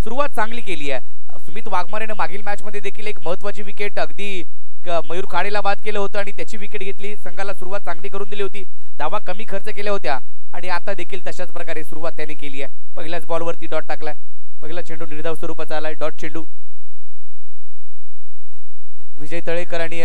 सुरुवात चांगली केली आहे। सुमित वाघमारेने मागील मॅच मध्ये देखील एक महत्त्वाची विकेट अगदी मयूर खाडेला बाद केलं होतं आणि त्याची विकेट घेतली, संघाला सुरुवात चांगली करून दिली होती, धावा कमी खर्च केल्या होत्या आणि आता देखील तशाच प्रकारे सुरुवात त्याने केली आहे। पहिल्याच बॉलवरती डॉट टाकलाय, पहिला चेंडू निर्धाव स्वरूपाचा आलाय, डॉट चेंडू। विजय तळेकर आणि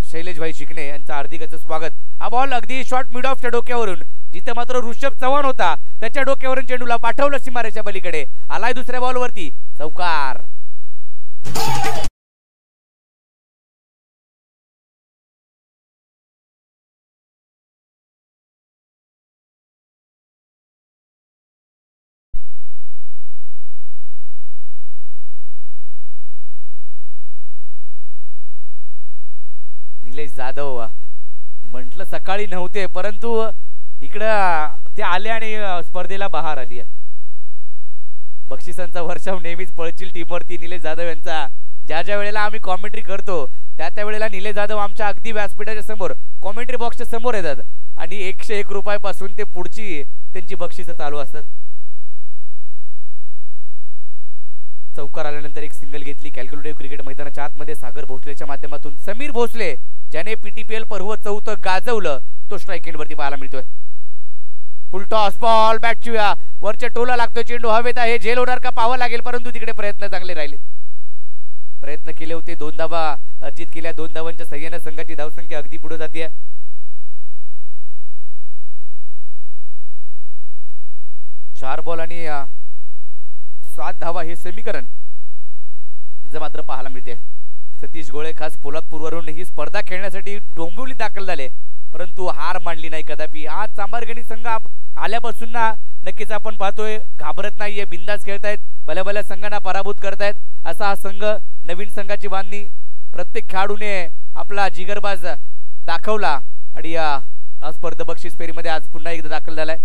शैलेश भाई चिकणे यांचं हार्दिक स्वागत। हा बॉल अगदी शॉर्ट मिड ऑफच्या डोक्यावरून, जिथे मात्र ऋषभ चव्हाण होता त्याच्या डोक्यावरून चेंडूला पाठवलं सीमारेच्या पलीकडे, आलाय दुसऱ्या बॉलवरती चौकार। निलेश जाधव म्हटलं सकाळी नव्हते, परंतु इकडं ते आले आणि स्पर्धेला बहार आली आहे। बक्षिसांचा वर्षाव नेहमीच पळचिल टीमवरती निलेश जाधव यांचा। ज्या ज्या वेळेला आम्ही कॉमेंट्री करतो त्या वेळेला निलेश जाधव आमच्या अगदी व्यासपीठाच्या समोर कॉमेंट्री बॉक्सच्या समोर येतात आणि 101 रुपयापासून ते पुढची त्यांची बक्षिसं चालू असतात। चौकार आल्यानंतर एक सिंगल घेतली कॅल्क्युलेटिव्ह क्रिकेट मैदानाच्या आतमध्ये सागर भोसलेच्या माध्यमातून। समीर भोसले ज्याने पीटीपीएल पर्व 4 गाजवलं तो स्ट्राइक एंड वरती पाहायला मिळतोय। फुल टॉस बॉल, बॅट चुया वरच्या टोला लागतोय, चेंडू हवेत आहे, झेल होणार का पाहावं लागेल, परंतु तिकडे प्रयत्न चांगले राहिले, प्रयत्न केले होते, 2 धावा अर्जित केल्या, 2 धावांच्या सहाय्याने संघाची धावसंख्या अगदी पुढे जाते। 4 बॉल आणि 7 धावा हे समीकरण मात्र पाहायला मिळते। सतीश गोळे खास पोलादपूरवरून ही स्पर्धा खेळण्यासाठी डोंबिवलीत दाखल झाले, परंतु हार मानली नाही कदापि। आज चांभारगणी संघ आल्यापासून ना नक्कीच आपण पाहतोय घाबरत नाहीये, बिंदास खेळतायत, भल्या भल्या संघांना पराभूत करतायत। असा हा संघ, नवीन संघाची बांधणी, प्रत्येक खेळाडूने आपला जिगरबाज दाखवला आणि या स्पर्धा बक्षीस फेरीमध्ये आज पुन्हा एकदा दाखल झालाय।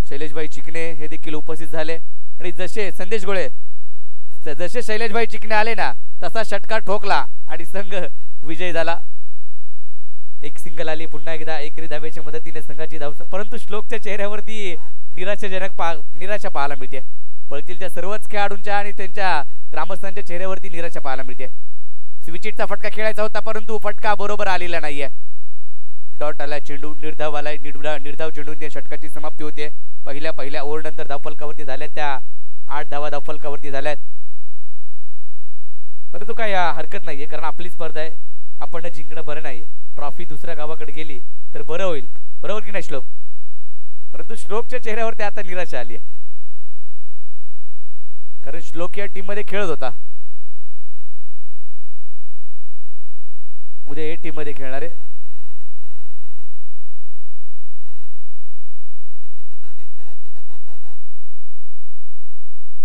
शैलेशभाई चिकणे हे देखील उपस्थित झाले आणि जसे संदेश गोळे जसे शैलेशभाई चिकणे आले ना तसा षटकार ठोकला आणि संघ विजय झाला। एक सिंगल आली, पुन्हा एकदा एकरी धावेच्या मदतीने संघाची धाव, परंतु श्लोकच्या चेहऱ्यावरती निराशा पाहायला मिळते। पळतीलच्या सर्वच खेळाडूंच्या आणि त्यांच्या ग्रामस्थांच्या चेहऱ्यावरती निराशा पाहायला मिळते। स्विचिटचा फटका खेळायचा होता परंतु फटका बरोबर आलेला नाहीये। डॉट आला, चेंडू निर्धाव आलाय, निर्धाव चेंडूने षटकाची समाप्ती होते। पहिल्या ओव्हर नंतर धावफलकावरती झाल्या त्या 8 धावा धावफलकावरती झाल्यात, परंतु काय हरकत नाहीये कारण आपली स्पर्धा आहे, आपण जिंकणं बरं नाहीये। ट्रॉफी दुसऱ्या गावाकडे गेली तर बरं होईल, बरोबर की नाही श्लोक? परंतु श्लोकच्या चेहऱ्यावरती आता निराशा आली आहे कारण श्लोक या टीम मध्ये खेळत होता, उद्या ए टीम मध्ये खेळणार आहे।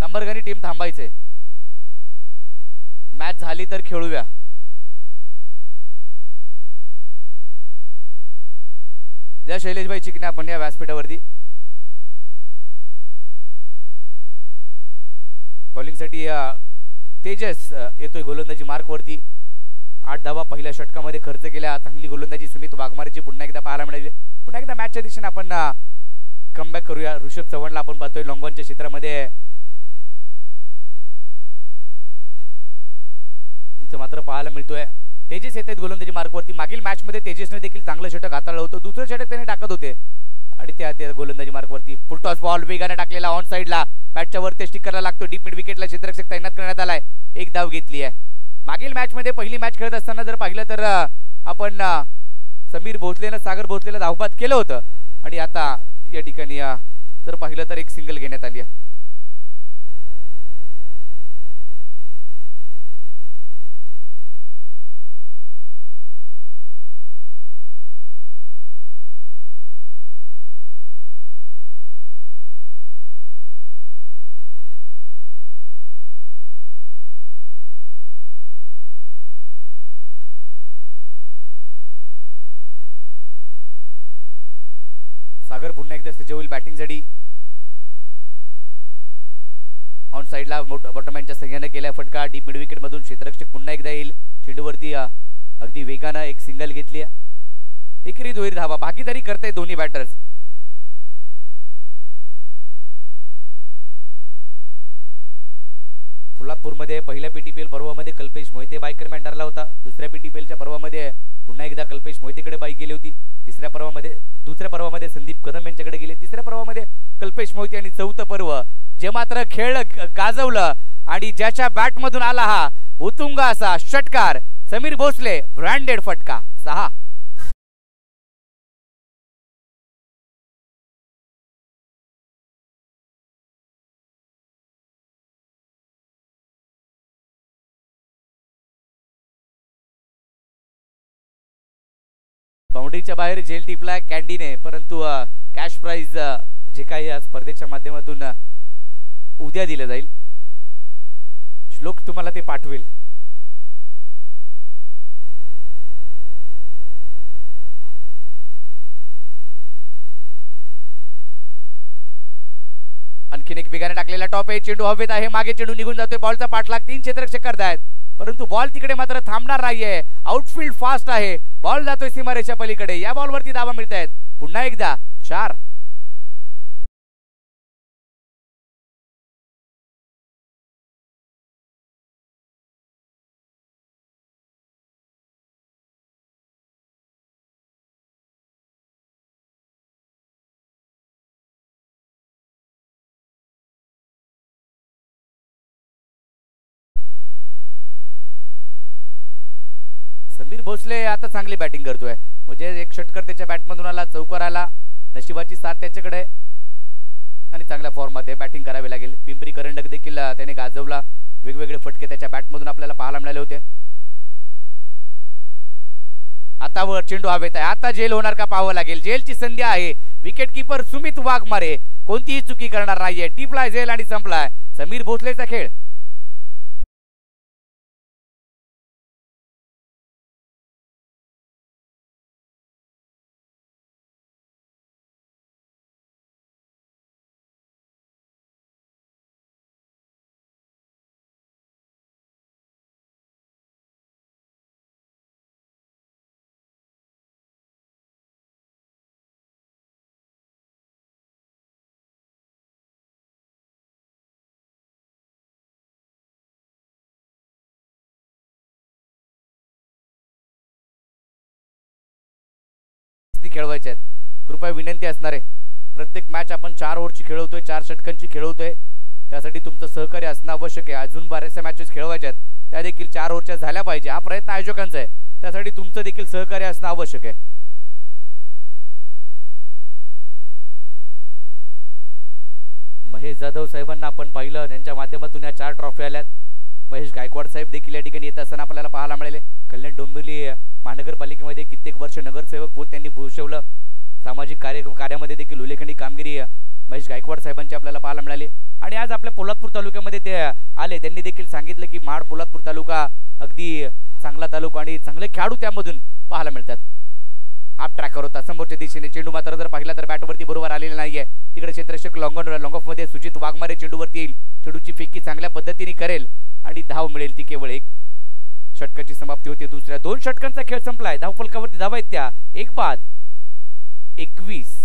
चांभारगणी टीम थांबायचे, मॅच झाली तर खेळूया। जय शैलेशभाई चिकणे आपण या व्यासपीठावरती बॉलिंगसाठी तेजस येतोय गोलंदाजी मार्कवरती। 8 धावा पहिल्या षटकामध्ये खर्च केल्या, चांगली गोलंदाजी सुमित वाघमारेची पुन्हा एकदा पाहायला मिळाली। पुन्हा एकदा मॅचच्या दिशेने आपण कमबॅक करूया। ऋषभ चव्हाणला आपण पाहतोय लॉंगॉनच्या क्षेत्रामध्ये मात्र पाहायला मिळतोय। तेजस येत आहेत गोलंदाजी मार्कवरती। मागील मॅच मध्ये तेजसने देखील चांगलं षटक हाताळलं होतं, दुसरं षटक त्याने टाकत होते आणि त्या गोलंदाजी मार्कवरती फुल टॉस बॉल वेगाने टाकलेला ऑन साइडला, बॅटच्या वरती स्टिकरला लागतो, डीप मिड विकेटला क्षेत्ररक्षक तैनात करण्यात आलाय, 1 धाव घेतली आहे। मागील मॅच मध्ये पहिली मॅच खेळत असताना जर पाहिलं तर आपण समीर भोसलेनं सागर भोसलेला धावपात केलं होतं आणि आता या ठिकाणी जर पाहिलं तर एक सिंगल घेण्यात आली आहे। सागर पुन्हा एकदा सज्ज होईल बॅटिंगसाठी। ऑन साइडला बॉटमॅनच्या संघाने केला फटका, डीप मिड विकेट मधून क्षेत्ररक्षक पुन्हा एकदा येईल, चेंडूवरती अगदी वेगानं एक सिंगल घेतली, एकरी दुहेरी धावा, भागीदारी करतायत दोन्ही बॅटर्स। पोलादपूरमध्ये पहिल्या पीटीपीएल पर्वामध्ये कल्पेश मोहिते बाईक कॅमेरामॅन ठरला होता. दुसऱ्या पीटीपीएलच्या पर्वामध्ये पुन्हा एकदा कल्पेश मोहितेकडे बाईक गेली होती. दुसऱ्या पर्वामध्ये संदीप कदम यांच्याकडे गेले. तिसऱ्या पर्वामध्ये कल्पेश मोहिते आणि चौथं पर्व जे मात्र खेळ गाजवलं आणि ज्याच्या बॅटमधून आला हा उतुंग असा षटकार समीर भोसले ब्रँडेड फटका 6. बाउंड्रीच्या बाहेर झेल टिपलाय कॅन्डीने, परंतु कॅश प्राइज जे काही या स्पर्धेच्या माध्यमातून उद्या दिलं जाईल. श्लोक तुम्हाला ते पाठवेल. आणखीन एक वेगाने टाकलेला टॉप आहे. चेंडू हवेत आहे, मागे चेंडू निघून जातोय. बॉलचा पाठलाग 3 क्षेत्ररक्षक करतायत, परंतु बॉल तिकडे मात्र थांबणार नाहीये. आउटफील्ड फास्ट आहे, बॉल जातोय सीमारेषा पलीकडे. या बॉलवरती धावा मिळतायत. पुन्हा एकदा 4. समीर भोसले आता चांगली बॅटिंग करतोय. म्हणजे एक षटकर त्याच्या बॅटमधून आला, चौकार आला. नशिबाची साथ त्याच्याकडे आणि चांगल्या फॉर्मात आहे. बॅटिंग करावी लागेल. पिंपरी करंडक देखील त्याने गाजवला. वेगवेगळे फटके त्याच्या बॅटमधून आपल्याला पाहायला मिळाले होते. आता वर चेंडू हवेत आहे. आता जेल होणार का पाहावं लागेल. जेलची संधी आहे. विकेट कीपर सुमित वाघमारे कोणतीही चुकी करणार नाहीये. टिपलाय जेल आणि संपलाय समीर भोसलेचा खेळ. खेळवायचे आहेत. कृपया विनंती असणार आहे, प्रत्येक मॅच आपण 4 ओव्हरची खेळवतोय, 4 षटकांची खेळवतोय. त्यासाठी तुमचं सहकार्य असणं आवश्यक आहे. अजून बऱ्याचशा मॅचेस खेळवायच्या आहेत, त्या देखील 4 ओव्हरच्या झाल्या पाहिजे. हा प्रयत्न आयोजकांचा आहे, त्यासाठी तुमचं देखील सहकार्य असणं आवश्यक आहे. महेश जाधव साहेबांना आपण पाहिलं, त्यांच्या माध्यमातून या 4 ट्रॉफी आल्यात. महेश गायकवाड साहेब देखील या ठिकाणी येत असताना आपल्याला पाहायला मिळाले. कल्याण डोंबिवली महानगरपालिकेमध्ये कित्येक वर्ष नगरसेवक पद त्यांनी भूषवलं. सामाजिक कार्यामध्ये देखील उल्लेखनीय कामगिरी महेश गायकवाड साहेबांची आपल्याला पाहायला मिळाली. आणि आज आपल्या पोलादपूर तालुक्यामध्ये ते आले. त्यांनी देखील सांगितलं की महाड पोलादपूर तालुका अगदी चांगला तालुका आणि चांगले खेळाडू त्यामधून पाहायला मिळतात. हाफ ट्रॅकर होता समोरच्या दिशेने. चेंडू मात्र जर पाहिला तर बॅटवरती बरोबर आलेला नाहीये. तिकडे क्षेत्ररक्षक लॉंग ऑफ मध्ये सुजित वाघमारे चेंडूवरती येईल. चेंडूची फेकी चांगल्या पद्धतीने करेल आणि धाव मिळेल. ती केवळ 1 षटकाची समाप्ती होते. दुसऱ्या 2 षटकांचा खेळ संपलाय. धावफलकावरती धावा आहेत त्या 1 बाद 21.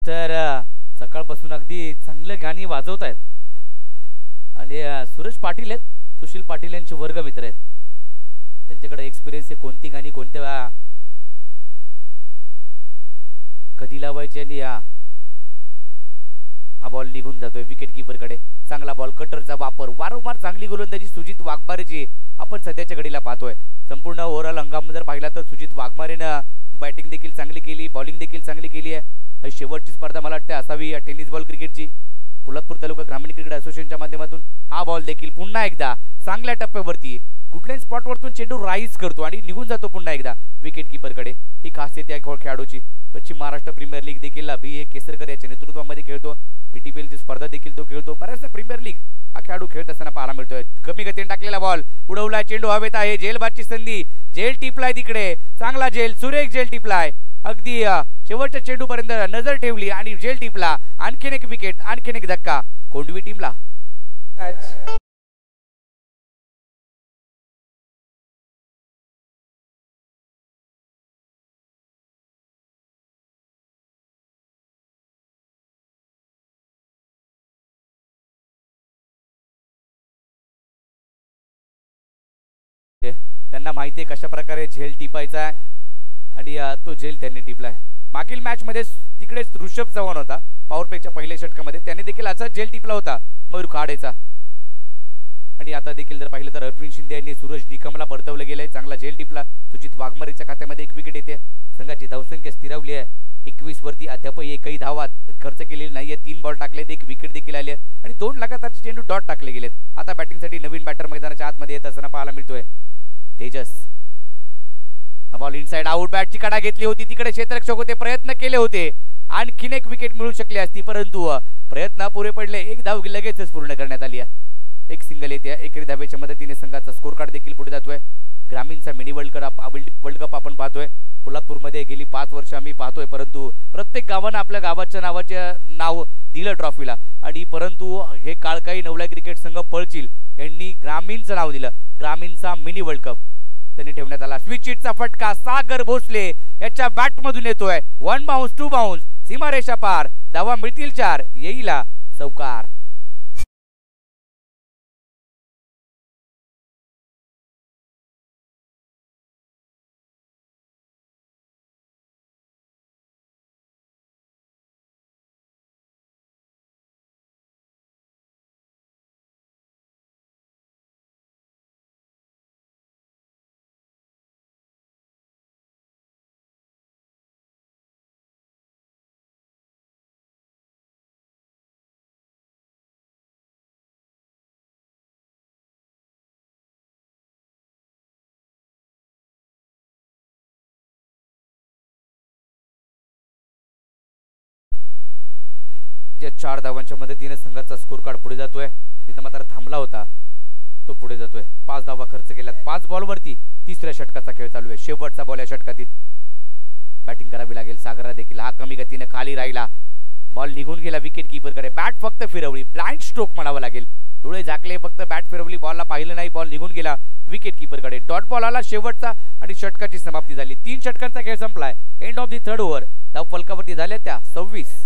तर सकाळपासून अगदी चांगले गाणी वाजवत आहेत आणि सुरेश पाटील आहेत, सुशील पाटील यांचे वर्गमित्र आहेत. त्यांच्याकडे एक्सपिरियन्स आहे कोणती गाणी कोणत्या कधी लावायची. आणि हा बॉल निघून जातोय विकेट कीपरकडे. चांगला बॉल, कटरचा वापर, वारंवार चांगली गोलंदाजी सुजित वाघमारेची आपण सध्याच्या घडीला पाहतोय. संपूर्ण ओव्हरऑल हंगाम जर पाहिला तर सुजित वाघमारेनं बॅटिंग देखील चांगली केली, बॉलिंग देखील चांगली केली आहे. शेवटची स्पर्धा मला वाटते असावी टेनिस बॉल क्रिकेटची. पोलादपूर तालुका ग्रामीण क्रिकेट असोसिएशनच्या माध्यमातून हा बॉल देखील पुन्हा एकदा चांगल्या टप्प्यावरती कुठल्याही स्पॉटवरतून चेंडू राईज करतो आणि निघून जातो पुन्हा एकदा विकेट कीपरकडे. ही खासियत या खेळाडूची. पश्चिम महाराष्ट्र प्रीमियर लीग देखील अभिषेक केसरकर याच्या नेतृत्वामध्ये खेळतो. पीटीपीएलची स्पर्धा देखील तो खेळतो. बऱ्याचदा प्रीमियर लीग हा खेळाडू खेळत असताना पाहायला मिळतोय. कमी गतीने टाकलेला बॉल उडवलाय, चेंडू हवेत आहे. झेलबादची संधी, झेल टिपलाय तिकडे, चांगला झेल, सुरेख झेल टिपलाय. अगदी शेवटच्या चेंडूपर्यंत नजर ठेवली आणि झेल टिपला. आणखीन एक विकेट, आणखीन एक धक्का कोंडवी टीमला. त्यांना माहिती आहे कशा प्रकारे झेल टिपायचा आहे आणि तो झेल त्यांनी टिपलाय. मागील मॅच मध्ये तिकडेच ऋषभ चव्हाण होता पॉवर प्लेच्या पहिल्या षटकामध्ये, त्याने देखील असा झेल टिपला होता मयूर खाडेचा. आणि आता देखील जर पाहिलं तर अरविंद शिंदे यांनी सूरज निकमला परतवलं गेलंय. चांगला झेल टिपला. सुजित वाघमारेच्या खात्यामध्ये एक विकेट येते. संघाची धावसंख्या स्थिरावली आहे 21 वरती. अद्याप एकही धावात खर्च केलेली नाहीये. 3 बॉल टाकलेत, एक विकेट देखील आली आणि 2 लगातारचे चेंडू डॉट टाकले गेलेत. आता बॅटिंगसाठी नवीन बॅटर मैदानाच्या आतमध्ये येत असताना पाहायला मिळतोय तेजस. हा बॉल इनसाइड आउट, बॅटची कडा घेतली होती, तिकडे क्षेत्ररक्षक होते, प्रयत्न केले होते, आणखीन एक विकेट मिळू शकली असती परंतु प्रयत्न पुरे पडले. एक धाव लगेचच पूर्ण करण्यात आली आहे. एक सिंगल येते. एकरी धावेच्या मदतीने संघाचा स्कोर कार्ड देखील पुढे जातोय. ग्रामीणचा मिनी वर्ल्ड कप आपण पाहतोय. पोलादपूरमध्ये गेली 5 वर्ष आम्ही पाहतोय, परंतु प्रत्येक गावानं आपल्या गावाच्या नाव दिलं ट्रॉफीला. आणि परंतु हे काळकाई नवला क्रिकेट संघ पळचिल यांनी ग्रामीणचं नाव दिलं. ग्रामीणचा मिनी वर्ल्ड कप त्यांनी ठेवण्यात आला. स्विच हिटचा फटका सागर भोसले याच्या बॅटमधून येतोय. 1 बाउन्स 2 बाउन्स, सीमारेषा पार, धावा मिळतील 4, येईला चौकार. जे 4 धावांच्या मदतीने संघाचा स्कोर कार्ड पुढे जातोय. तिथं मात्र थांबला होता तो पुढे जातोय. 5 धावा खर्च केल्यात 5 बॉलवरती. तिसऱ्या षटकाचा खेळ चालू आहे. शेवटचा बॉल या षटकातील. बॅटिंग करावी लागेल सागरला देखील. हा कमी गतीने खाली राहिला, बॉल निघून गेला विकेट कीपरकडे. बॅट फक्त फिरवली, ब्लाइंड स्ट्रोक म्हणावं लागेल. डोळे झाकले, फक्त बॅट फिरवली, बॉलला पाहिलं नाही, बॉल निघून गेला विकेट कीपरकडे. डॉट बॉल आला शेवटचा आणि षटकाची समाप्ती झाली. 3 षटकांचा खेळ संपलाय. End of the 3rd over. धाव फलकावरती झाल्या त्या 26.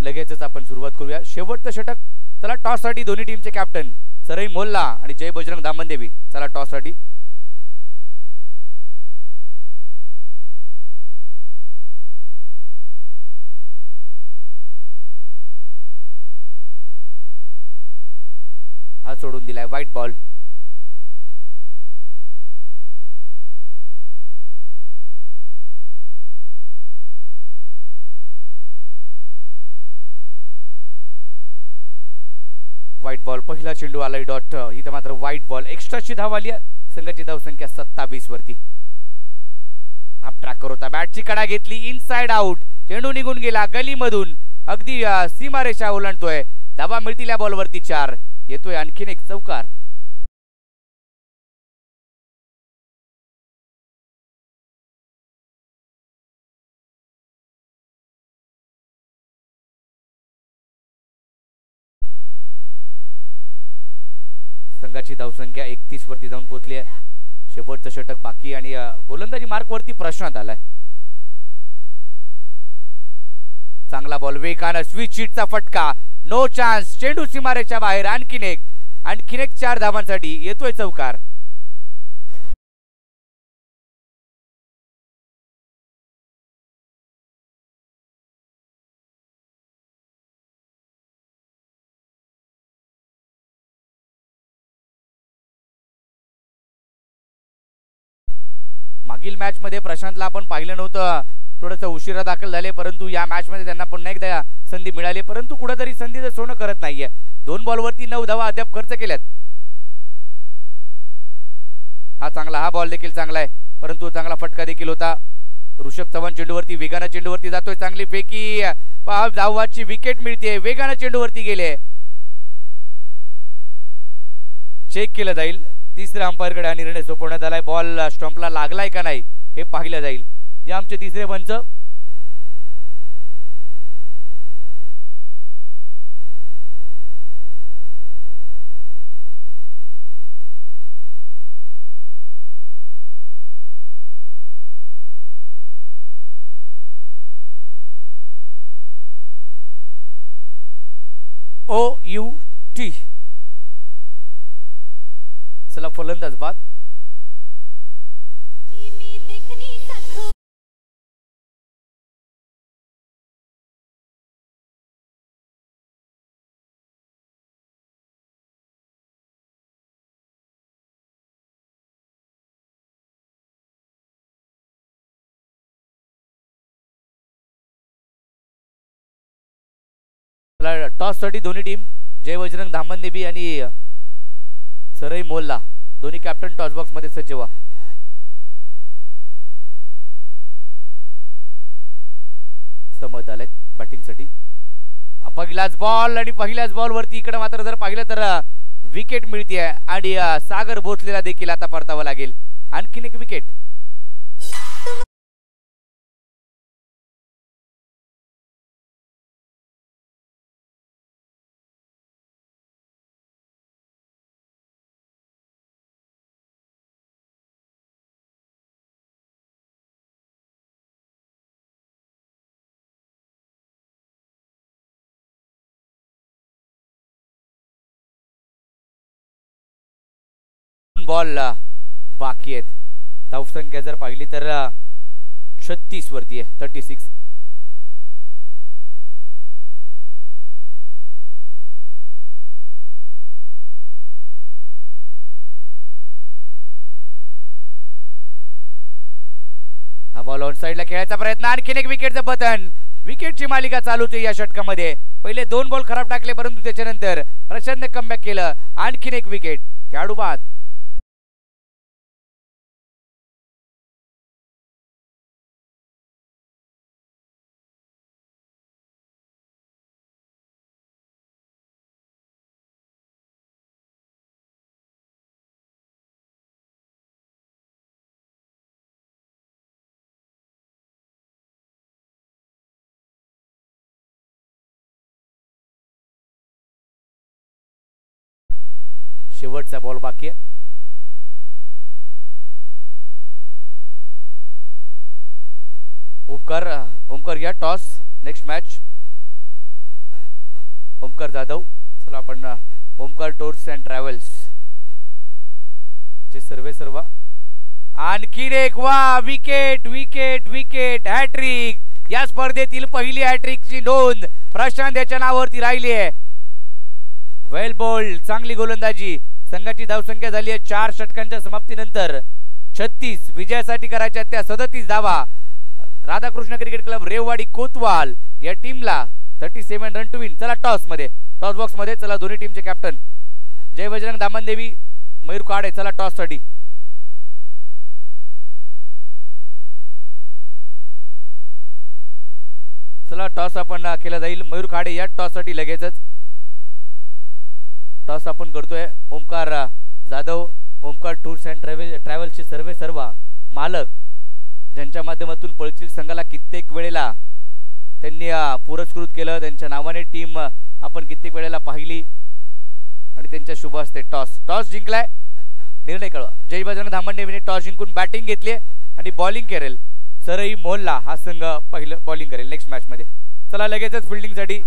लगेचच आपण सुरुवात करूया. शेवटचं षटक. चला टॉस साठी दोन्ही टीमचे कॅप्टन सरई मोल्ला आणि जय बजरंग दामनदेवी. चला टॉस साठी. हा सोडून दिलाय व्हाईट बॉल. White ball. पहिला चेंडू आलाय डॉट. इथं मात्र व्हाईट बॉल. एक्स्ट्राची धाव आली. संघाची धावसंख्या 27 वरती. हाफ ट्रॅकर होता, बॅटची कडा घेतली, इनसाइड आउट, चेंडू निघून गेला गलीमधून, अगदी सीमारेषा ओलांडतोय. धावा मिळतील या बॉलवरती 4. येतोय आणखीन एक चौकार. संघाची धावसंख्या 31 वरती जाऊन पोहोचली आहे. शेवटचं षटक बाकी आणि गोलंदाजी मार्क वरती प्रश्नात आलाय. चांगला बॉल वेगानं स्विच शीटचा फटका, नो चान्स, चेंडू सीमारेच्या बाहेर. आणखीन एक 4 धावांसाठी येतोय चौकार. मागील मॅच मध्ये प्रशांतला आपण पाहिलं नव्हतं, थोडंसं उशिरा दाखल झाले, परंतु या मॅच मध्ये त्यांना पुन्हा एकदा संधी मिळाली. परंतु कुठेतरी संधीचं सोनं करत नाहीये. 2 बॉलवरती 9 धावा अद्याप खर्च केल्यात. हा बॉल देखील चांगला आहे, परंतु चांगला फटका देखील होता. ऋषभ चव्हाण चेंडूवरती वेगानं चेंडूवरती जातोय. चांगली फेकी, धावाची विकेट मिळते. वेगानं चेंडूवरती गेले, चेक केलं जाईल. तिसऱ्या अंपायरकडे हा निर्णय सोपवण्यात आलाय. बॉल स्टंपला लागलाय का नाही हे पाहिलं जाईल. या आमचे तिसरे पंच. OUT. चला फलंदाज बाद. टॉस साठी दोन्ही टीम जय बजरंग धामणदेवी आणि सरई मोल्ला दोन्ही कॅप्टन टॉस बॉक्स मध्ये सज्ज व्हा. समज आलेत बॅटिंग साठी. पहिलाच बॉल आणि पहिल्याच बॉल वरती इकडे मात्र जर पाहिलं तर विकेट मिळते आणि सागर भोसलेला देखील आता परतावं लागेल. आणखीन एक विकेट. बॉल बाकी आहेत. धावसंख्या जर पाहिली तर 36 वरती आहे, 36. हा बॉल ऑन साइडला खेळायचा प्रयत्न. आणखीन एक विकेटचं पतन. विकेटची मालिका चालूच आहे या षटकामध्ये. पहिले 2 बॉल खराब टाकले, परंतु त्याच्यानंतर प्रशांतने कमबॅक केलं. आणखीन एक विकेट. खेळाडू बाद. शेवटचा बॉल बाकी आहे. ओमकार या toss. Next match Omkar Jadhav. चला आपण ओमकार टूर्स अँड ट्रॅव्हल्स चे सर्व. आणखीन एक. वा, विकेट विकेट विकेट. हॅट्रिक. या स्पर्धेतील पहिली हॅट्रिकची नोंद प्रशांत याच्या नावावरती राहिली आहे. वेल बोल्ड, चांगली गोलंदाजी. संघाची धावसंख्या झाली आहे 4 षटकांच्या समाप्तीनंतर 36. विजयासाठी करायच्या त्या 37 धावा. राधाकृष्ण क्रिकेट क्लब रेववाडी कोतवाल या टीमला 37 रन टू विन. चला टॉस बॉक्स मध्ये. चला दोन्ही टीमचे कॅप्टन जय बजरंग धामणदेवी, मयूर काडे. चला टॉस साठी. चला टॉस आपण केला जाईल. मयूर खाडे या टॉस साठी लगेचच. टॉस आपण करतोय. ओमकार जाधव, ओमकार टूर्स अँड ट्रॅव्हल्सचे सर्व मालक, ज्यांच्या माध्यमातून पळशील संघाला कित्येक वेळेला त्यांनी पुरस्कृत केलं. त्यांच्या नावाने टीम आपण कित्येक वेळेला पाहिली. आणि त्यांच्या शुभ हस्ते टॉस जिंकलाय. निर्णय कळवा. जय बजरंग धामणदेवीने टॉस जिंकून बॅटिंग घेतली आणि बॉलिंग करेल. सरई मोहल्ला हा संघ पहिलं बॉलिंग करेल नेक्स्ट मॅच मध्ये. चला लगेचच फिल्डिंग साठी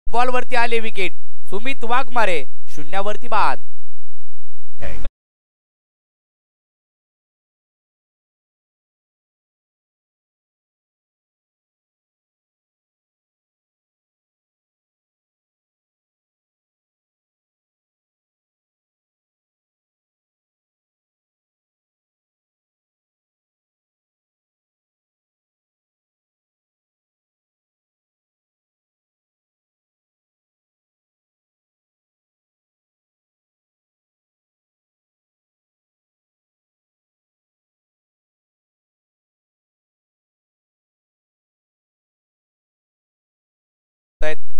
बॉल वरती आले विकेट. सुमित वाघमारे शून्यावरती बाद.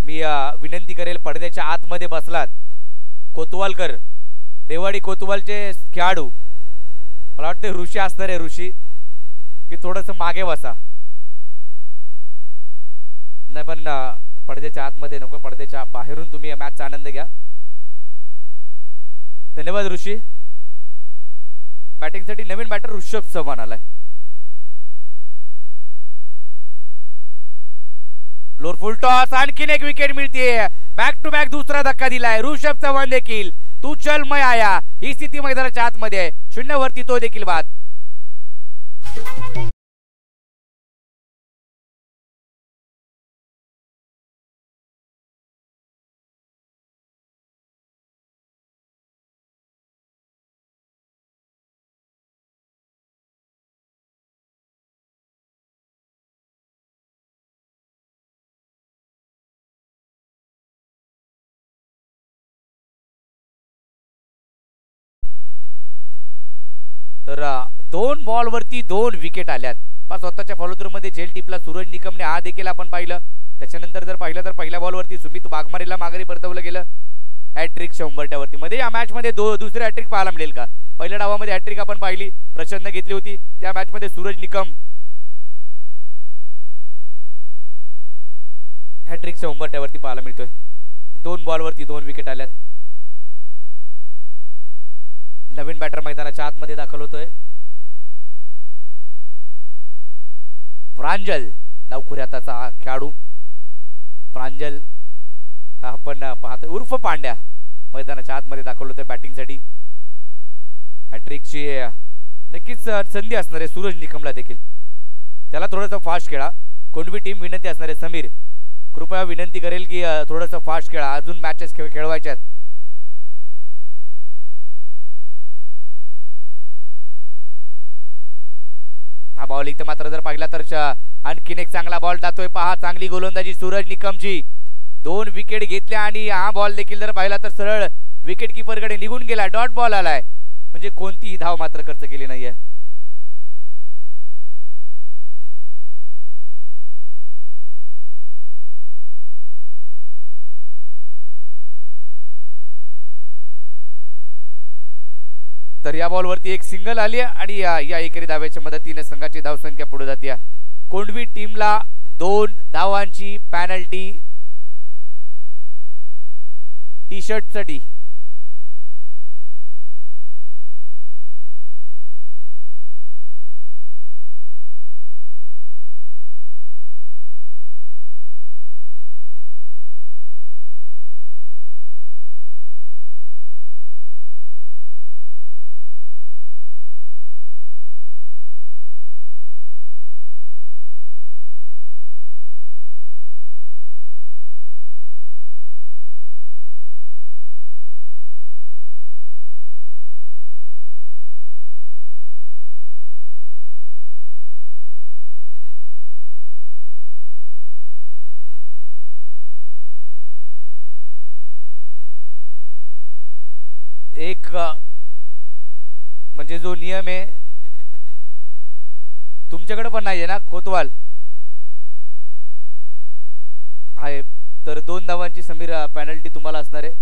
मी विनंती करेल पडद्याच्या आतमध्ये बसलात कोतवालकर रेवाडी कोतवालचे खेळाडू. मला वाटतं ऋषी असणार आहे. ऋषी की थोडस मागे बसा. नाही पण पडद्याच्या आतमध्ये नको, पडद्याच्या बाहेरून तुम्ही या मॅचचा आनंद घ्या. धन्यवाद ऋषी. बॅटिंगसाठी नवीन बॅटर ऋषभ चव्हाण आलाय. Lower full toss. आणखीन एक विकेट मिळते. बॅक टू बॅक दुसरा धक्का दिलाय ऋषभ चव्हाण देखील. तू चल मैं आया ही स्थिती मैदानाच्या आतमध्ये आहे. 0 वरती तो देखील बाद. तर 2 बॉलवरती 2 विकेट आल्यात. स्वतःच्या फॉलोथ्रूमध्ये झेल टिपला सूरज निकमने, हा देखील आपण पाहिलं. त्याच्यानंतर जर पाहिलं तर पहिल्या बॉलवरती सुमित वाघमारेला माघारी परतवलं गेलं. हॅट्रिक 100 मध्ये या मॅच मध्ये दुसरी हॅट्रिक पाहायला मिळेल का? पहिल्या डावामध्ये हॅट्रिक आपण पाहिली, प्रचंड घेतली होती. त्या मॅच मध्ये सूरज निकम हॅट्रिक 100 वरती पाहायला मिळतोय. 2 बॉलवरती 2 विकेट आल्यात. नवीन बॅटर मैदानाच्या आतमध्ये दाखल होतोय. प्रांजल डावखुरी हाताचा खेळाडू. प्रांजल हा आपण पाहतोय उर्फ पांड्या मैदानाच्या आतमध्ये दाखल होतोय बॅटिंगसाठी. हॅट्रिकची नक्कीच संधी असणार आहे सूरज निकमला देखील. त्याला थोडंसं फास्ट खेळा. कोणवी टीम विनंती असणार आहे, समीर कृपया विनंती करेल की थोडंसं फास्ट खेळा, अजून मॅचेस खेळवायच्या आहेत. हा बॉल इथं मात्र जर पाहिला तर आणखीन एक चांगला बॉल जातोय. पहा चांगली गोलंदाजी सूरज निकमची. 2 विकेट घेतल्या आणि हा बॉल देखील जर पाहिला तर सरळ विकेट किपर कडे निघून गेला. डॉट बॉल आलाय, म्हणजे कोणतीही धाव मात्र खर्च केली नाहीये. तर या बॉलवरती एक सिंगल आली आणि या एकेरी धाव्याच्या मदतीने संघाची धावसंख्या पुढे जाते. कोंडवी टीमला 2 धावांची पॅनल्टी टी शर्ट साठी. एक म्हणजे जो नियम आहे तुमच्याकडे पण नाहीये ना कोतवाल आहे, तर 2 धावांची समीर पेनल्टी तुम्हाला असणार आहे.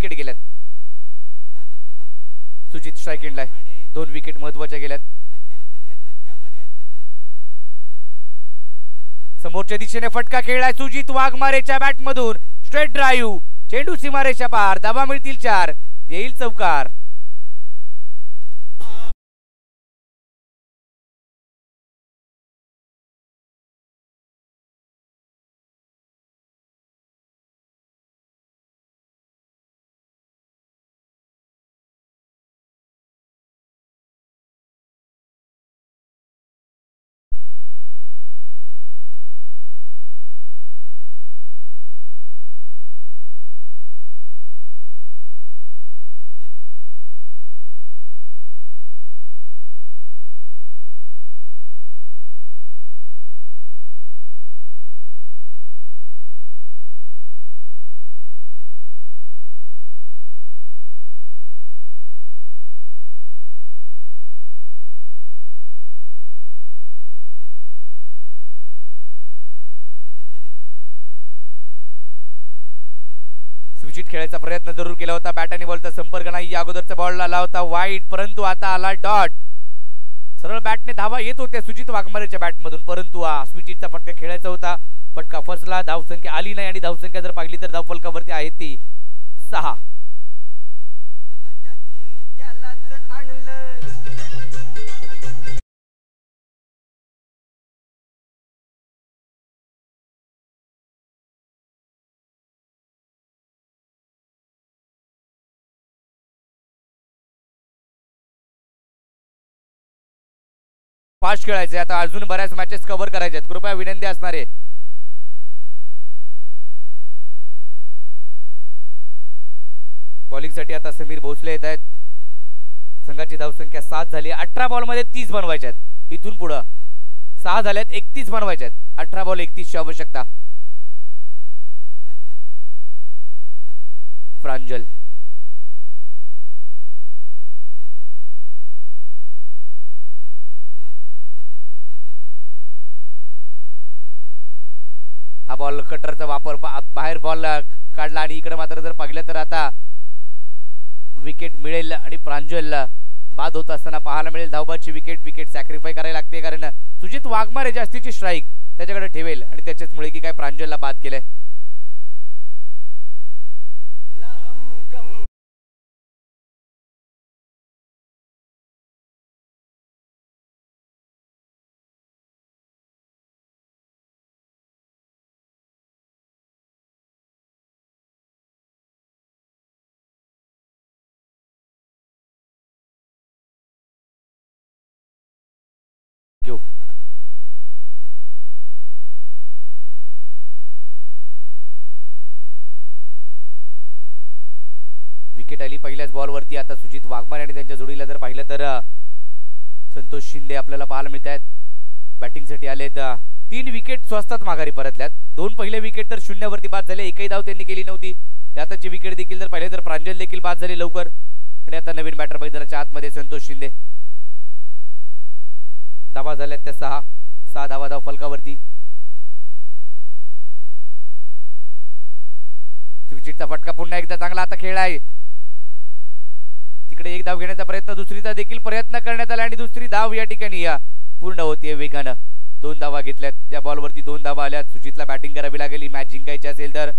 विकेट गेल्यात. सुजित स्ट्राईक एंडला आहे. 2 विकेट महत्वाच्या गेल्यात. समोरच्या दिशेने फटका खेळलाय सुजित वाघमारेच्या बॅटमधून. स्ट्रेट ड्राईव्ह, चेंडू सीमारेषा पार, धावा मिळतील 4, येईल चौकार. स्विचिट खेळायचा प्रयत्न जरूर केला होता. बॅट आणि बॉलचा संपर्क नाही. या अगोदरचा बॉल आला होता वाईट, परंतु आता आला डॉट. सरळ बॅटने धावा येत होत्या सुजित वाघमारेच्या बॅटमधून, परंतु स्विचिटचा फटका खेळायचा होता. फटका फसला. धावसंख्या आली नाही आणि धावसंख्या जर पाहिली तर धावफलकावरती आहे ती 6. फास्ट खेळायचे. आता अजून बऱ्याच मॅचेस कव्हर करायचे आहेत. कृपया विनंती असणार आहे. बॉलिंग साठी आता समीर भोसले येत आहेत. संघाची धावसंख्या 7 झाली. 18 बॉल मध्ये 30 बनवायचे आहेत. इथून पुढे 6 झाल्यात, 31 बनवायचे आहेत. 18 बॉल 31 ची आवश्यकता. प्रांजल हा बॉल कटरचा वापर, बाहेर बॉल काढला आणि इकडे मात्र जर पाहिलं तर आता विकेट मिळेल आणि प्रांजलला बाद होत असताना पाहायला मिळेल. धावबाची विकेट सॅक्रिफाय करायला लागते, कारण सुजित वाघमारे जास्तीची स्ट्राईक त्याच्याकडे ठेवेल आणि त्याच्याचमुळे की काय प्रांजलला बाद केलंय. विकेट आली पहिल्याच बॉलवरती. आता सुजित वाघमारे आणि त्यांच्या जोडीला जर पाहिलं तर संतोष शिंदे आपल्याला पाहायला मिळत आहेत. बॅटिंगसाठी आलेत. 3 विकेट स्वस्तात माघारी परतल्यात. 2 पहिले विकेट तर 0 वरती बाद झाले. एकही धाव त्यांनी केली नव्हती. आताची विकेट देखील जर पाहिले तर प्रांजल देखील बाद झाले लवकर. आणि आता नवीन बॅटर मैदानाच्या आतमध्ये संतोष शिंदे. धावा झाल्यात त्या 6 धावा धाव फलकावरती. स्विचिटचा फटका पुन्हा एकदा चांगला आता खेळ आहे. तिकडे एक धाव घेण्याचा प्रयत्न, दुसरीचा देखील प्रयत्न करण्यात आला आणि दुसरी धाव या ठिकाणी पूर्ण होतीये वेगानं. 2 धावा घेतल्यात. त्या बॉलवरती 2 धावा आल्यात. सुजितला बॅटिंग करावी लागेल. ही मॅच जिंकायची असेल तर,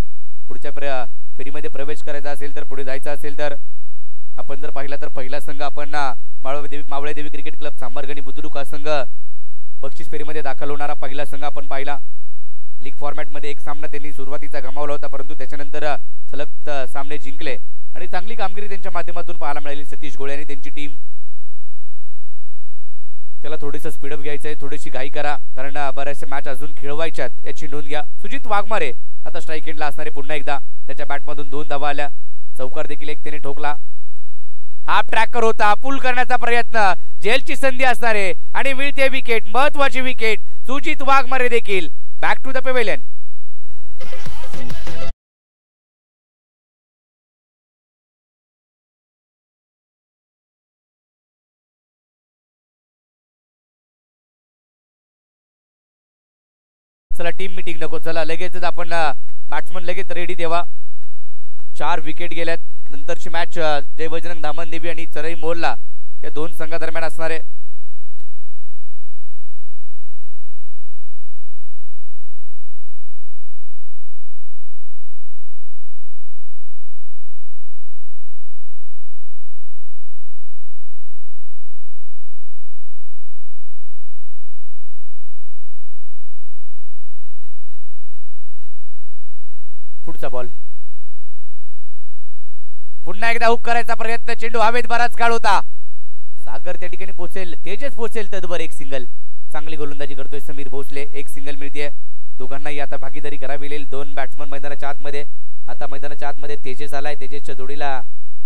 पुढच्या फेरीमध्ये प्रवेश करायचा असेल तर, पुढे जायचं असेल तर. आपण जर पाहिला तर पहिला संघ आपण मावळेदेवी क्रिकेट क्लब सांबरगणी बुद्रुक हा संघ बक्षीस फेरीमध्ये दाखल होणारा पहिला संघ आपण पाहिला. लीग फॉर्मॅटमध्ये एक सामना त्यांनी सुरुवातीचा गमावला होता, परंतु त्याच्यानंतर सलग सामने जिंकले आणि चांगली कामगिरी त्यांच्या माध्यमातून पाहायला मिळाली. सतीश गोळे आणि त्यांची टीम. त्याला थोडंसं स्पीडअप घ्यायचं आहे, थोडीशी घाई करा, कारण बऱ्याचशा मॅच अजून खेळवायच्यात याची नोंद घ्या. सुजित वाघमारे आता स्ट्राईक एंडला असणारे. पुन्हा एकदा त्याच्या बॅटमधून 2 धावा आल्या. चौकार देखील एक त्याने ठोकला. हाफ ट्रॅकर होता, पुल करण्याचा प्रयत्न, झेलची संधी असणारे आणि मिळते विकेट. महत्वाची विकेट. सुजित वाघमारे देखील बॅक टू द पेव्हिलियन. चला टीम मीटिंग नको, चला लगेचच आपण बॅट्समन लगेच रेडी ठेवा. 4 विकेट गेल्यात. नंतरची मॅच जय बजरंग धामण देवी आणि चरई मोरला या दोन संघादरम्यान असणार आहे. पुढचा बॉल पुन्हा एकदा हुक करायचा प्रयत्न, चेंडू हवेत बराच काळ होता. सागर त्या ठिकाणी पोहोचेल, तेजस पोहोचेल तदवर एक सिंगल. चांगली गोलंदाजी करतोय समीर भोसले, एक सिंगल मिळते. दोघांनाही आता भागीदारी करावी लागेल. दोन बॅट्समन मैदानाच्या आतमध्ये. आता मैदानाच्या आतमध्ये तेजस आलाय, तेजसच्या जोडीला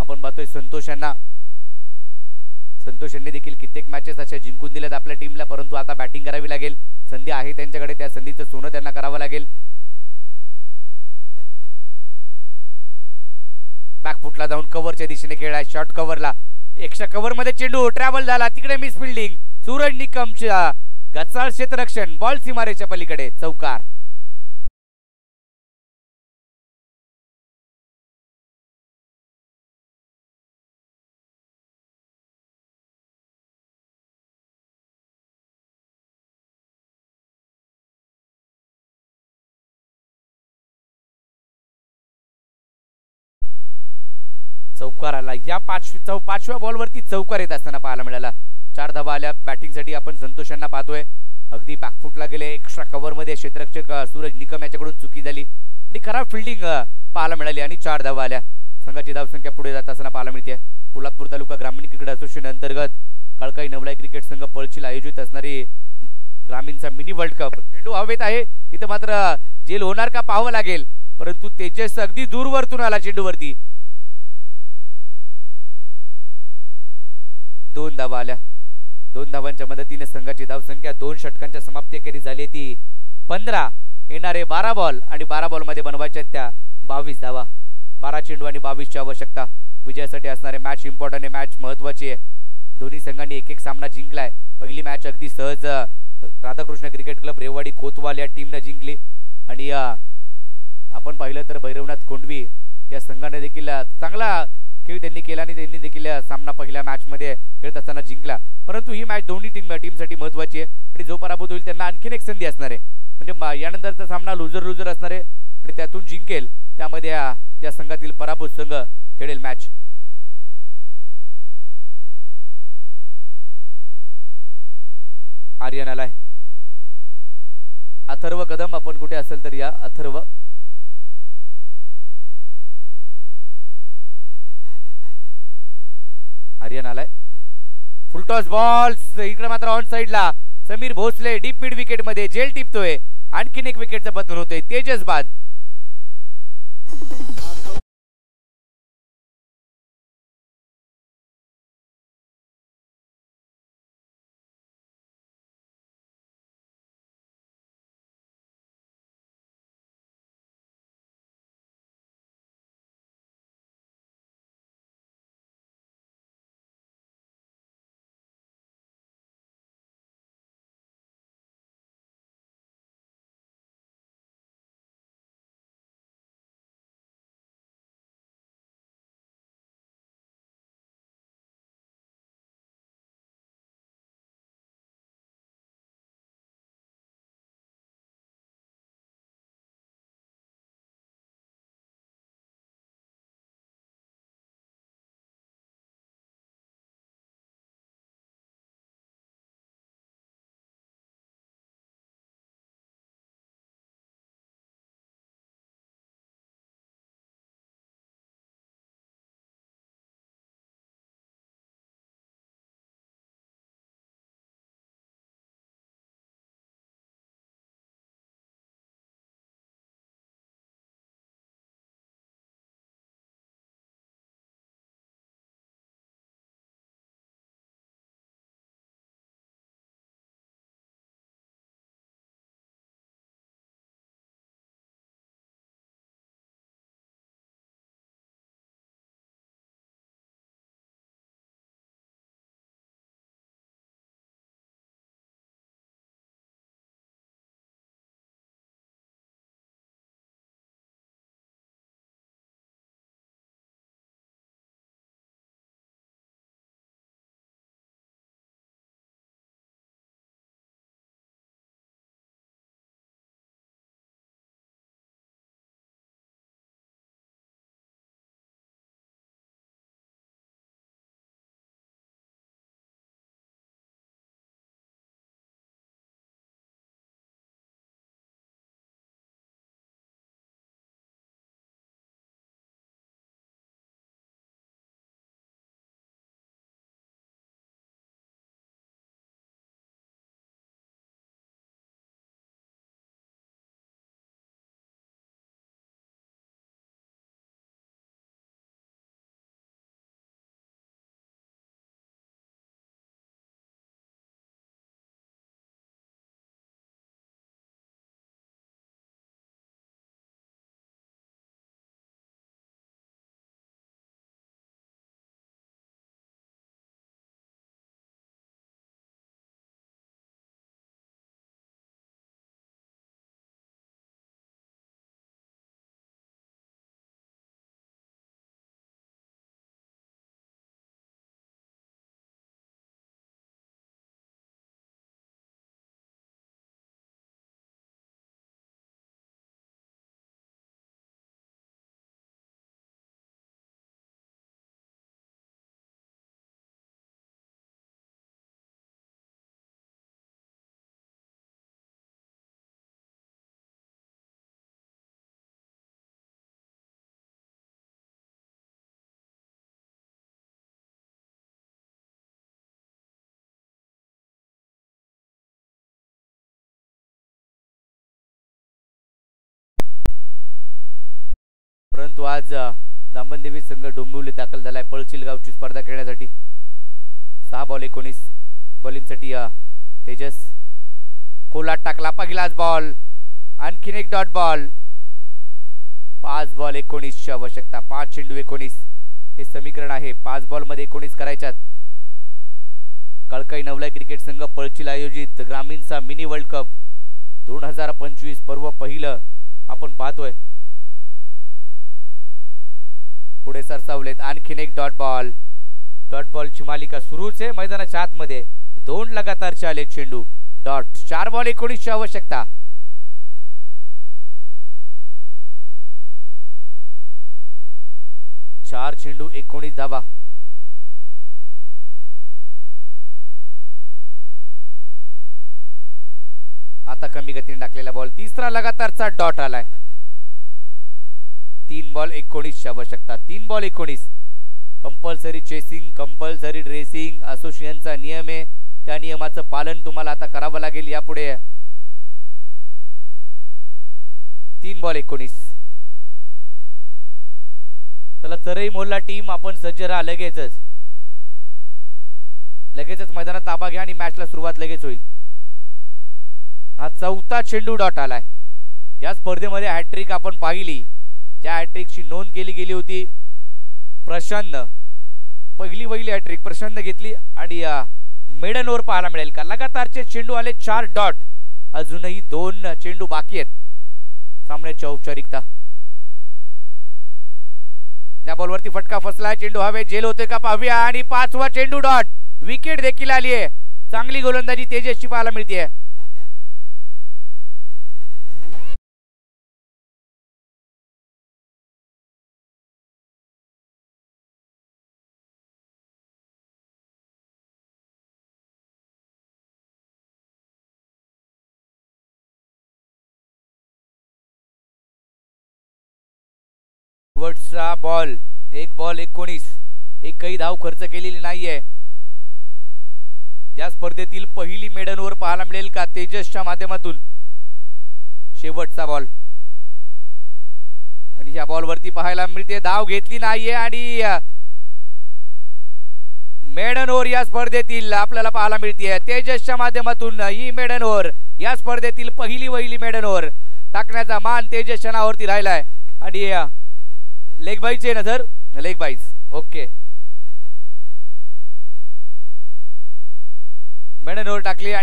आपण पाहतोय संतोष यांना. संतोष यांनी देखील कित्येक मॅचेस अशा जिंकून दिल्यात आपल्या टीमला, परंतु आता बॅटिंग करावी लागेल. संधी आहे त्यांच्याकडे, त्या संधीचं सोनं त्यांना करावं लागेल. बॅकफुटला जाऊन कव्हरच्या दिशेने खेळाय, शॉर्ट कव्हरला एक्स्ट्रा कव्हर मध्ये चेंडू ट्रॅव्हल झाला, तिकडे मिस फिल्डिंग. सूरज निकमच्या गचाळ क्षेत्ररक्षण, बॉल सीमारेच्या पलीकडे, चौकार. चौकार आला. या पाचव्या बॉलवरती चौकार येत असताना पाहायला मिळाला. 4 धावा आल्या बॅटिंगसाठी. आपण संतोष यांना पाहतोय, अगदी बॅकफुटला गेले, एक्स्ट्रा कव्हर मध्ये क्षेत्ररक्षक सूरज निकम याच्याकडून चुकी झाली आणि खराब फिल्डिंग पाहायला मिळाली आणि 4 धावा आल्या. संघाची धावसंख्या पुढे जात असताना पाहायला मिळते. पोलादपूर तालुका ग्रामीण क्रिकेट असोसिएशन अंतर्गत कळकाई नवलाई क्रिकेट संघ पळशीला आयोजित असणारी ग्रामीणचा मिनी वर्ल्ड कप. चेंडू हवेत आहे, इथं मात्र जेल होणार का पाहावं लागेल, परंतु तेजस अगदी दूरवरतून आला चेंडूवरती. 2 धावा आल्या. 2 धावांच्या मदतीने संघाची धावसंख्या 2 षटकांच्या समाप्तीखेरीज झाली ती 15. येणारे 12 बॉल आणि 12 बॉल मध्ये बनवायच्या त्या 22 धावा. 12 चेंडू आणि 22 ची आवश्यकता विजयासाठी असणारे. मॅच इम्पॉर्टंट आहे, मॅच महत्वाची आहे. दोन्ही संघांनी एक एक सामना जिंकलाय. पहिली मॅच अगदी सहज राधाकृष्ण क्रिकेट क्लब रेवाडी कोतवाल या टीमने जिंकली आणि आपण पाहिलं तर भैरवनाथ कोंडवी या संघाने देखील चांगला खेळ त्यांनी केला आणि त्यांनी देखील सामना पहिल्या मॅच मध्ये खेळत असताना जिंकला. परंतु ही मॅच दोन्ही टीमसाठी महत्वाची आहे आणि जो पराभूत होईल त्यांना आणखीन एक संधी असणार आहे. म्हणजे यानंतरचा सामना लुजर असणार आहे आणि त्यातून जिंकेल त्यामध्ये या संघातील पराभूत संघ खेळेल मॅच. आर्यन आलाय, अथर्व कदम. आपण कुठे असेल तर या अथर्व. आर्यन आलाय. फुलटॉस बॉल्स इकडे मात्र ऑन साइडला Sameer Bhosale deep mid wicket मध्ये जेल टिपतोय. आणखीन एक विकेटचं पतन होतोय. तेजस बाद. परंतु आज दामनदेवी संघ डोंबिवलीत दाखल झालाय पळशील गावची स्पर्धा खेळण्यासाठी. 6 बॉल 19 बॉलिंगसाठी तेजस. कोलाट टाकला पहिलाच बॉल, आणखीन एक डॉट बॉल. 5 बॉल 19 ची आवश्यकता. 5 चेंडू 19 हे समीकरण आहे. 5 बॉल मध्ये 19 करायच्यात. कळकई नवलाई क्रिकेट संघ पळशील आयोजित ग्रामीणचा मिनी वर्ल्ड कप 2025 पर्व पहिलं आपण पाहतोय. पुढे सरसावलेत. आणखीन एक डॉट बॉल. डॉट बॉलची मालिका सुरूच आहे मैदानाच्या आतमध्ये. 2 लगातारचे आले चेंडू डॉट. 4 बॉल 19 ची आवश्यकता. चार चेंडू 19 धावा. आता कमी गतीने टाकलेला बॉल. तिसरा लगातारचा डॉट आलाय. 3 बॉल 19 ची आवश्यकता. 3 ball 19. Compulsory chasing, compulsory dressing असोसिएशनचा नियम आहे. त्या नियमाचं पालन तुम्हाला आता करावं लागेल यापुढे. 3 बॉल 19. चला चरई मोहल्ला टीम आपण सज्ज राहा. लगेचच मैदानात ताबा घ्या आणि मॅचला सुरुवात लगेच होईल. हा 4था चेंडू डॉट आलाय. या स्पर्धेमध्ये हॅट्रिक आपण पाहिली. ज्या हॅट्रिकची नोंद केली गेली होती प्रशांत. पहिली हॅट्रिक प्रशांत घेतली आणि मेडन ओव्हर पाहायला मिळेल का. लगातारचे चेंडू आले 4 डॉट. अजूनही 2 चेंडू बाकी आहेत सामन्याची औपचारिकता. या बॉलवरती फटका फसलाय. चेंडू हवे जेल होते का पाहूया. आणि 5वा चेंडू डॉट. विकेट देखील आली आहे. चांगली गोलंदाजी तेजसची पाहायला मिळते. शेवटचा बॉल. 1 बॉल 19. एकही धाव खर्च केलेली नाहीये. या स्पर्धेतील पहिली मेडन ओव्हर पाहायला मिळेल का तेजसच्या माध्यमातून. शेवटचा बॉल आणि या बॉलवरती पाहायला मिळते धाव घेतली नाहीये आणि मेडन ओव्हर या स्पर्धेतील आपल्याला पाहायला मिळते. तेजसच्या माध्यमातून ही मेडन ओव्हर या स्पर्धेतील पहिली मेडन ओव्हर टाकण्याचा मान तेजसच्या नावावरती राहिलाय. आणि लेग बाईज आहे ना sir. Leg byes okay. Maiden over टाकली आणि